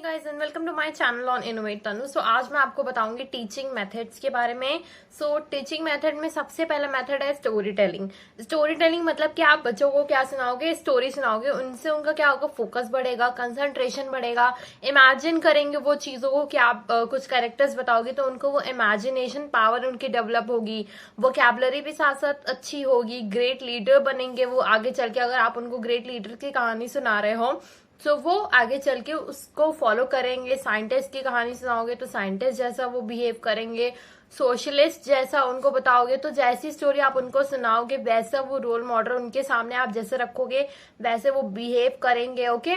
Guys and welcome to my channel on innovate Tanu. So आज मैं आपको बताऊंगी टीचिंग मेथड्स के बारे में। सो टीचिंग मेथड में सबसे पहला मेथड है स्टोरी टेलिंग। स्टोरी टेलिंग मतलब कि आप बच्चों को क्या सुनाओगे, स्टोरी सुनाओगे, उनसे उनका क्या होगा, फोकस बढ़ेगा, कंसंट्रेशन बढ़ेगा, इमेजिन करेंगे वो चीजों को कि आप कुछ कैरेक्टर्स बताओगे तो उनको वो इमेजिनेशन पावर उनकी डेवलप होगी, वोकैबुलरी भी साथ साथ अच्छी होगी, ग्रेट लीडर बनेंगे वो आगे चल के। अगर आप उनको ग्रेट लीडर की कहानी सुना रहे हो तो वो आगे चल के उसको फॉलो करेंगे। साइंटिस्ट की कहानी सुनाओगे तो साइंटिस्ट जैसा वो बिहेव करेंगे, सोशलिस्ट जैसा उनको बताओगे तो जैसी स्टोरी आप उनको सुनाओगे वैसा वो रोल मॉडल उनके सामने आप जैसे रखोगे वैसे वो बिहेव करेंगे। ओके,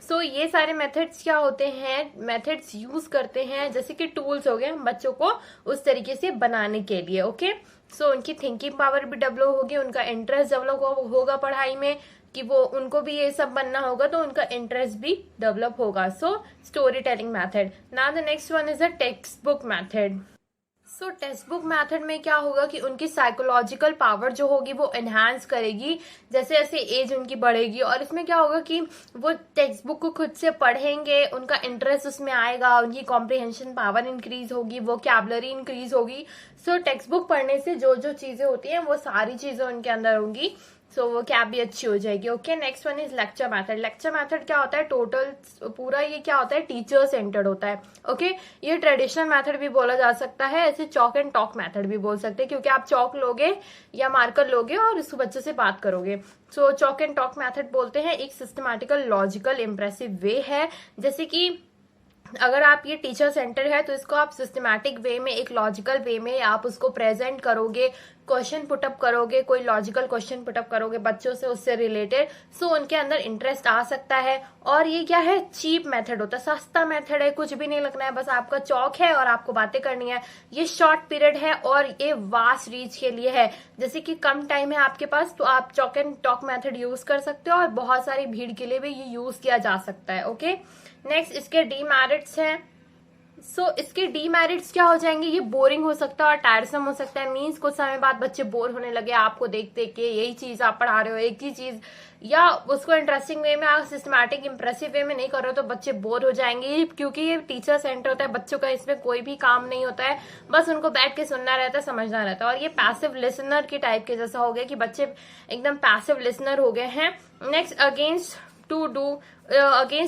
सो ये सारे मेथड्स क्या होते हैं, मेथड्स यूज करते हैं जैसे कि टूल्स हो गए बच्चों को उस तरीके से बनाने के लिए। ओके, सो उनकी थिंकिंग पावर भी डेवलप होगी, उनका इंटरेस्ट डेवलप होगा पढ़ाई में कि वो उनको भी ये सब बनना होगा तो उनका इंटरेस्ट भी डेवलप होगा। So story telling method. Now the next one is a text book method. So text book method में क्या होगा कि उनकी साइकोलॉजिकल पावर जो होगी वो एनहांस करेगी जैसे जैसे एज उनकी बढ़ेगी। और इसमें क्या होगा कि वो टेक्स्ट बुक को खुद से पढ़ेंगे, उनका इंटरेस्ट उसमें आएगा, उनकी कॉम्प्रिहेंशन पावर इंक्रीज होगी, वोकैबुलरी इंक्रीज होगी। सो टेक्स्ट बुक पढ़ने से जो जो चीजें होती हैं वो सारी चीजें उनके अंदर होंगी, सो वो क्या भी अच्छी हो जाएगी। Okay, next one is lecture method. Lecture method क्या होता है, टोटल पूरा ये क्या होता है, टीचर सेंटर्ड होता है। ओके, ये ट्रेडिशनल मैथड भी बोला जा सकता है, ऐसे चॉक एंड टॉक मैथड भी बोल सकते हैं क्योंकि आप चॉक लोगे या मार्कर लोगे और उस बच्चे से बात करोगे। सो चॉक एंड टॉक मैथड बोलते हैं एक सिस्टमैटिकल, लॉजिकल, इम्प्रेसिव वे है। जैसे कि अगर आप ये टीचर सेंटर है तो इसको आप सिस्टमैटिक वे में, एक लॉजिकल वे में आप उसको प्रेजेंट करोगे, क्वेश्चन पुटअप करोगे, कोई लॉजिकल क्वेश्चन पुटअप करोगे बच्चों से उससे रिलेटेड, सो उनके अंदर इंटरेस्ट आ सकता है। और ये क्या है, चीप मेथड होता है, सस्ता मेथड है, कुछ भी नहीं लगना है, बस आपका चौक है और आपको बातें करनी है। ये शॉर्ट पीरियड है और ये वास्ट रीच के लिए है। जैसे कि कम टाइम है आपके पास तो आप chalk and talk method use कर सकते हो और बहुत सारी भीड़ के लिए भी ये यूज किया जा सकता है। ओके, नेक्स्ट इसके डीमेरिट्स हैं। सो इसके डीमेरिट्स क्या हो जाएंगे, ये बोरिंग हो सकता है और टायरसम हो सकता है। मींस कुछ समय बाद बच्चे बोर होने लगे आपको देख देख के, यही चीज आप पढ़ा रहे हो एक ही चीज, या उसको इंटरेस्टिंग वे में आप सिस्टमैटिक इंप्रेसिव वे में नहीं कर रहे हो तो बच्चे बोर हो जाएंगे। क्योंकि ये टीचर सेंटर होता है, बच्चों का इसमें कोई भी काम नहीं होता है, बस उनको बैठ के सुनना रहता है, समझना रहता है। और ये पैसिव लिसनर के टाइप के जैसा हो गया कि बच्चे एकदम पैसिव लिसनर हो गए हैं। Next, against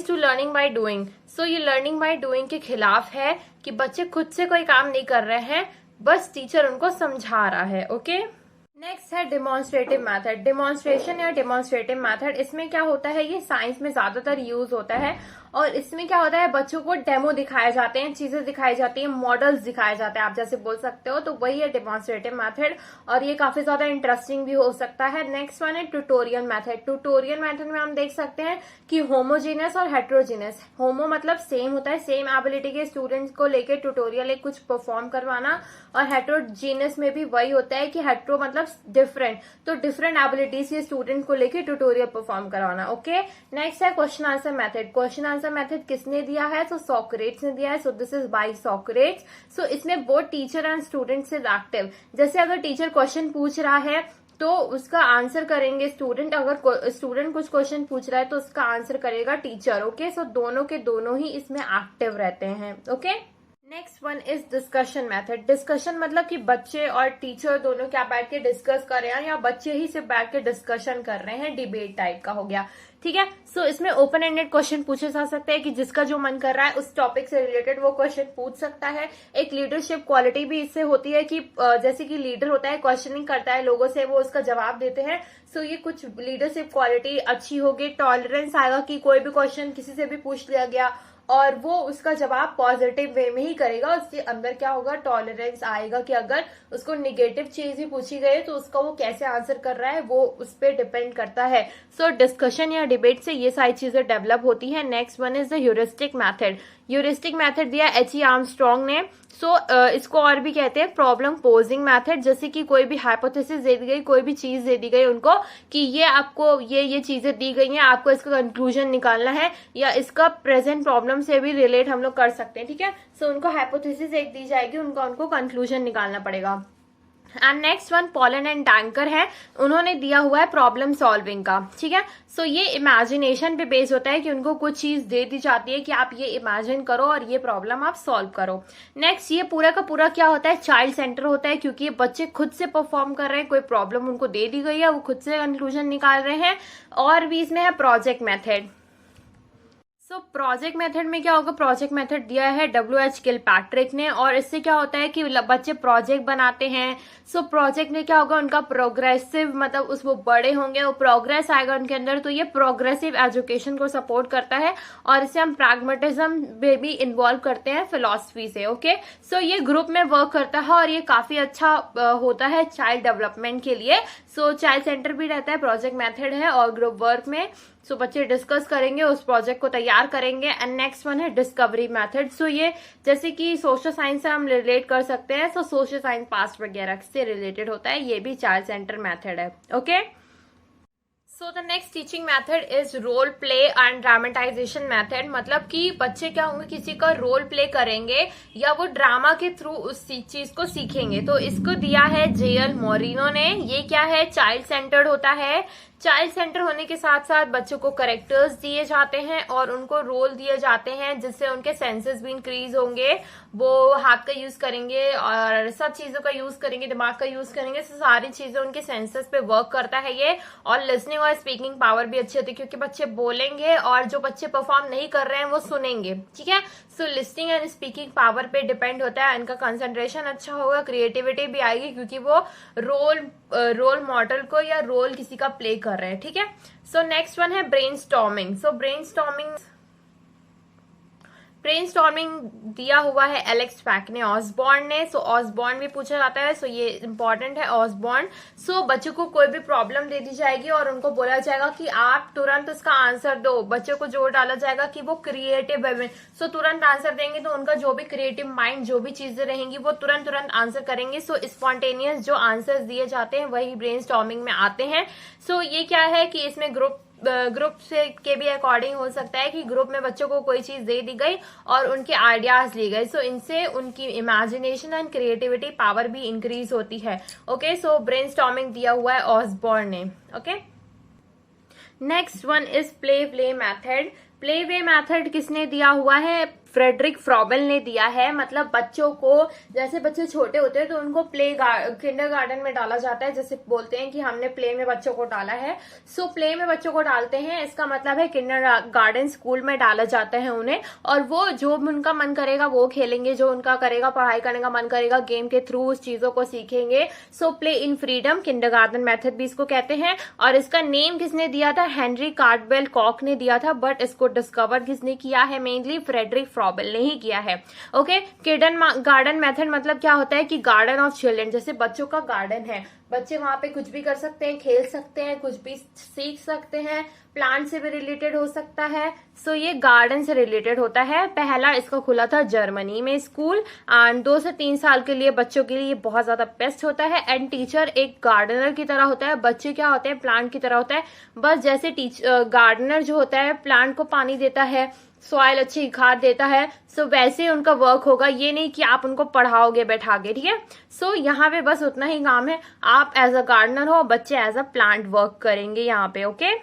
to learning by doing. So ये लर्निंग बाय डूइंग के खिलाफ है कि बच्चे खुद से कोई काम नहीं कर रहे हैं, बस टीचर उनको समझा रहा है। ओके, नेक्स्ट है डिमॉन्स्ट्रेटिव मैथड। डिमॉन्स्ट्रेशन या डिमॉन्स्ट्रेटिव मैथड, इसमें क्या होता है, ये साइंस में ज्यादातर यूज होता है और इसमें क्या होता है, बच्चों को डेमो दिखाए जाते हैं, चीजें दिखाई जाती हैं, मॉडल्स दिखाए जाते हैं, आप जैसे बोल सकते हो, तो वही है डिमॉन्स्ट्रेटिव मैथड और ये काफी ज्यादा इंटरेस्टिंग भी हो सकता है। नेक्स्ट वन है ट्यूटोरियल मैथड। ट्यूटोरियल मैथड में हम देख सकते हैं कि होमोजीनियस और हेट्रोजीनियस। होमो मतलब सेम होता है, सेम एबिलिटी के स्टूडेंट्स को लेकर ट्यूटोरियल एक कुछ परफॉर्म करवाना, और हेट्रोजीनियस में भी वही होता है कि हेट्रो मतलब डिफरेंट, तो डिफरेंट एबिलिटीज के स्टूडेंट को लेकर ट्यूटोरियल परफॉर्म करवाना। ओके, नेक्स्ट है question answer method. Question answer method किसने दिया है, तो सोक्रेट्स ने दिया है। So this is by Socrates. So इसमें both teacher and students is active. जैसे अगर टीचर क्वेश्चन पूछ रहा है तो उसका आंसर करेंगे स्टूडेंट, अगर स्टूडेंट कुछ क्वेश्चन पूछ रहा है तो उसका आंसर करेगा टीचर। ओके, सो दोनों के दोनों ही इसमें एक्टिव रहते हैं। Okay, next one is discussion method. Discussion मतलब कि बच्चे और टीचर दोनों क्या बैठ के डिस्कस कर रहे हैं, या बच्चे ही सिर्फ बैठ के डिस्कशन कर रहे हैं, डिबेट टाइप का हो गया। ठीक है, सो इसमें ओपन एंडेड क्वेश्चन पूछे जा सकते हैं कि जिसका जो मन कर रहा है उस टॉपिक से रिलेटेड वो क्वेश्चन पूछ सकता है। एक लीडरशिप क्वालिटी भी इससे होती है कि जैसे कि लीडर होता है, क्वेश्चनिंग करता है लोगों से, वो उसका जवाब देते हैं। सो ये कुछ लीडरशिप क्वालिटी अच्छी होगी। टॉलरेंस आएगा कि कोई भी क्वेश्चन किसी से भी पूछ लिया गया और वो उसका जवाब पॉजिटिव वे में ही करेगा। उसके अंदर क्या होगा, टॉलरेंस आएगा कि अगर उसको निगेटिव चीज ही पूछी गई तो उसका वो कैसे आंसर कर रहा है वो उस पर डिपेंड करता है। सो डिस्कशन या डिबेट से ये सारी चीजें डेवलप होती है। Next one is the heuristic method. Heuristic method दिया H.E. आर्मस्ट्रॉन्ग ने। सो इसको और भी कहते हैं प्रॉब्लम पोजिंग मैथड। जैसे कि कोई भी हाइपोथेसिस दे दी गई, कोई भी चीज दे दी गई उनको कि ये आपको ये चीजें दी गई हैं, आपको इसका कंक्लूजन निकालना है या इसका प्रेजेंट प्रॉब्लम से भी रिलेट हम लोग कर सकते हैं। ठीक है, सो उनको हाइपोथेसिस एक दी जाएगी, उनको कंक्लूजन निकालना पड़ेगा। And next one Paulen and Danker है, उन्होंने दिया हुआ है प्रॉब्लम सॉल्विंग का, ठीक है। सो ये इमेजिनेशन पे बेस होता है कि उनको कुछ चीज दे दी जाती है कि आप ये इमेजिन करो और ये प्रॉब्लम आप सॉल्व करो। नेक्स्ट ये पूरा का पूरा क्या होता है, चाइल्ड सेंटर होता है, क्योंकि ये बच्चे खुद से परफॉर्म कर रहे हैं, कोई प्रॉब्लम उनको दे दी गई है, वो खुद से कंक्लूजन निकाल रहे हैं। और भी इसमें है project method. So project method में क्या होगा, प्रोजेक्ट मेथड दिया है WH किलपैट्रिक ने, और इससे क्या होता है कि बच्चे प्रोजेक्ट बनाते हैं। सो प्रोजेक्ट में क्या होगा, उनका प्रोग्रेसिव मतलब वो बड़े होंगे, वो प्रोग्रेस आएगा उनके अंदर, तो ये प्रोग्रेसिव एजुकेशन को सपोर्ट करता है। और इसे हम प्रैग्मेटिज्म में भी इन्वॉल्व करते हैं फिलॉसफी से, ओके। सो ये ग्रुप में वर्क करता है और ये काफी अच्छा होता है चाइल्ड डेवलपमेंट के लिए। सो चाइल्ड सेंटर भी रहता है, प्रोजेक्ट मेथड है और ग्रुप वर्क में। सो बच्चे डिस्कस करेंगे, उस प्रोजेक्ट को तैयार करेंगे। एंड नेक्स्ट वन है डिस्कवरी मेथड। सो ये जैसे कि सोशल साइंस से हम रिलेट कर सकते हैं, सो सोशल साइंस पास्ट वगैरह से रिलेटेड होता है, ये भी चाइल्ड सेंटर मेथड है, okay. So the next teaching method is role play and dramatization method. मतलब कि बच्चे क्या होंगे, किसी का रोल प्ले करेंगे या वो ड्रामा के थ्रू उस चीज को सीखेंगे। तो इसको दिया है JL मोरिनो ने। ये क्या है, चाइल्ड सेंटर्ड होता है। चाइल्ड सेंटर होने के साथ साथ बच्चों को करेक्टर्स दिए जाते हैं और उनको रोल दिए जाते हैं, जिससे उनके सेंसेस भी इंक्रीज होंगे। वो हाथ का यूज करेंगे और सब चीजों का यूज करेंगे, दिमाग का यूज करेंगे, तो सारी चीजें उनके सेंसेस पे वर्क करता है ये। और लिसनिंग और स्पीकिंग पावर भी अच्छी होती है, क्योंकि बच्चे बोलेंगे और जो बच्चे परफॉर्म नहीं कर रहे हैं वो सुनेंगे, ठीक है। सो लिसनिंग एंड स्पीकिंग पावर पे डिपेंड होता है। इनका कंसंट्रेशन अच्छा होगा, क्रिएटिविटी भी आएगी, क्योंकि वो रोल मॉडल को या रोल किसी का प्ले कर रहे हैं, ठीक है। सो नेक्स्ट वन है ब्रेनस्टॉर्मिंग। सो ब्रेनस्टॉर्मिंग दिया हुआ है एलेक्स फैकने ऑसबॉर्न ने। सो ऑसबॉर्न भी पूछा जाता है, सो ये इंपॉर्टेंट है ऑसबॉर्न। सो बच्चों को कोई भी प्रॉब्लम दे दी जाएगी और उनको बोला जाएगा कि आप तुरंत उसका आंसर दो। बच्चों को जोर डाला जाएगा कि वो क्रिएटिव है, सो तुरंत आंसर देंगे, तो उनका जो भी क्रिएटिव माइंड, जो भी चीजें रहेंगी वो तुरंत आंसर करेंगे। सो स्पॉन्टेनियस जो आंसर्स दिए जाते हैं वही ब्रेनस्टॉर्मिंग में आते हैं। सो ये क्या है कि इसमें ग्रुप से के भी अकॉर्डिंग हो सकता है कि ग्रुप में बच्चों को कोई चीज दे दी गई और उनके आइडियाज लिए गए। सो इनसे उनकी इमेजिनेशन एंड क्रिएटिविटी पावर भी इंक्रीज होती है, ओके। सो ब्रेनस्टॉर्मिंग दिया हुआ है ऑसबॉर्न ने, okay. Next one is play method. Play method किसने दिया हुआ है, फ्रेडरिक फ्रॉबेल ने दिया है। मतलब बच्चों को, जैसे बच्चे छोटे होते हैं तो उनको किंडरगार्टन में डाला जाता है, जैसे बोलते हैं कि हमने प्ले में बच्चों को डाला है। सो प्ले में बच्चों को डालते हैं, इसका मतलब है किंडरगार्टन स्कूल में डाला जाता है उन्हें, और वो जो उनका मन करेगा वो खेलेंगे, जो उनका करेगा, पढ़ाई करने का मन करेगा, गेम के थ्रू उस चीजों को सीखेंगे। So play in freedom, kindergarten method भी इसको कहते हैं। और इसका नेम किसने दिया था, हेनरी कार्डवेल कॉक ने दिया था, बट इसको डिस्कवर किसने किया है, मेनली फ्रेडरिक फ्रॉबेल ने ही किया है, ओके। गार्डन मेथड मतलब क्या होता है कि गार्डन ऑफ चिल्ड्रन, जैसे बच्चों का गार्डन है, बच्चे वहां पे कुछ भी कर सकते हैं, खेल सकते हैं, कुछ भी सीख सकते हैं, प्लांट से भी रिलेटेड हो सकता है। सो ये गार्डन से रिलेटेड होता है। पहला इसका खुला था जर्मनी में स्कूल, एंड 2 से 3 साल के लिए बच्चों के लिए बहुत ज्यादा बेस्ट होता है। एंड टीचर एक गार्डनर की तरह होता है, बच्चे क्या होते हैं, प्लांट की तरह होता है। बस जैसे गार्डनर जो होता है प्लांट को पानी देता है, सॉइल अच्छी खाद देता है, सो वैसे ही उनका वर्क होगा। ये नहीं कि आप उनको पढ़ाओगे बैठा के, ठीक है। सो यहाँ पे बस उतना ही काम है, आप एज अ गार्डनर हो, बच्चे एज अ प्लांट वर्क करेंगे यहाँ पे, okay.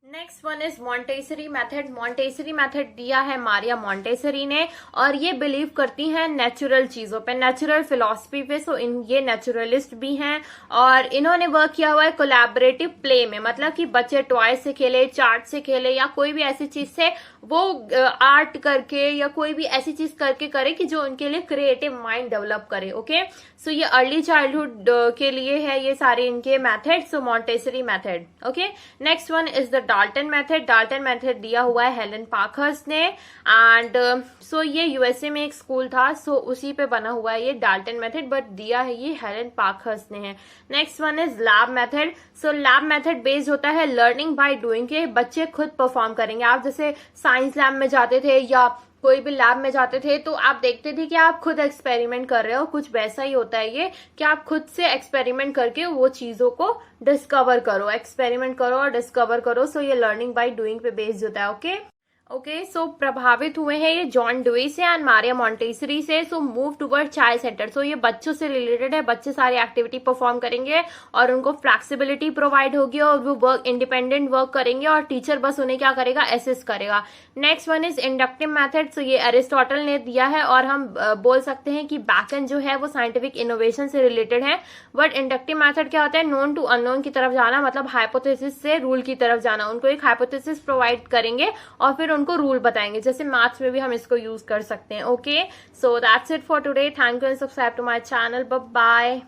Next one is Montessori method. Montessori method दिया है मारिया मॉन्टेसरी ने, और ये बिलीव करती हैं नेचुरल चीजों पे, नेचुरल फिलॉसफी पे। सो ये नेचुरलिस्ट भी हैं और इन्होंने वर्क किया हुआ है कोलैबोरेटिव प्ले में। मतलब कि बच्चे टॉय से खेले, चार्ट से खेले, या कोई भी ऐसी चीज से वो आर्ट करके या कोई भी ऐसी चीज करके करे कि जो उनके लिए क्रिएटिव माइंड डेवलप करे, ओके। सो ये अर्ली चाइल्डहुड के लिए है ये सारे इनके method. So Montessori method, okay. Next one is the Dalton method. Dalton method दिया हुआ है हेलन पार्कहर्स्ट ने, एंड सो ये यूएसए में एक स्कूल था, सो उसी पे बना हुआ है ये डाल्टन मेथड, बट दिया है ये हेलन पार्कहर्स्ट ने है। Next one is lab method. So lab method based होता है लर्निंग बाय डूइंग के, बच्चे खुद परफॉर्म करेंगे। आप जैसे साइंस लैब में जाते थे या कोई भी लैब में जाते थे तो आप देखते थे कि आप खुद एक्सपेरिमेंट कर रहे हो, कुछ वैसा ही होता है ये कि आप खुद से एक्सपेरिमेंट करके वो चीजों को डिस्कवर करो, एक्सपेरिमेंट करो और डिस्कवर करो। सो ये लर्निंग बाय डूइंग पे बेस्ड होता है, ओके। ओके सो प्रभावित हुए हैं ये जॉन डुई से एंड मारिया मॉन्टेसरी से। So move toward child center. So ये बच्चों से रिलेटेड है, बच्चे सारी एक्टिविटी परफॉर्म करेंगे और उनको फ्लेक्सिबिलिटी प्रोवाइड होगी और वो वर्क इंडिपेंडेंट वर्क करेंगे और टीचर बस उन्हें क्या करेगा, असिस्ट करेगा। Next one is inductive method. So ये एरिस्टोटल ने दिया है और हम बोल सकते हैं कि बैकएंड जो है वो साइंटिफिक इनोवेशन से रिलेटेड है। बट इंडक्टिव मेथड क्या होता है, नोन टू अननोन की तरफ जाना, मतलब हाइपोथेसिस से रूल की तरफ जाना। उनको एक हाइपोथेसिस प्रोवाइड करेंगे और फिर उनको रूल बताएंगे, जैसे मैथ्स में भी हम इसको यूज कर सकते हैं। Okay so that's it for today. Thank you and subscribe to my channel. Bye bye.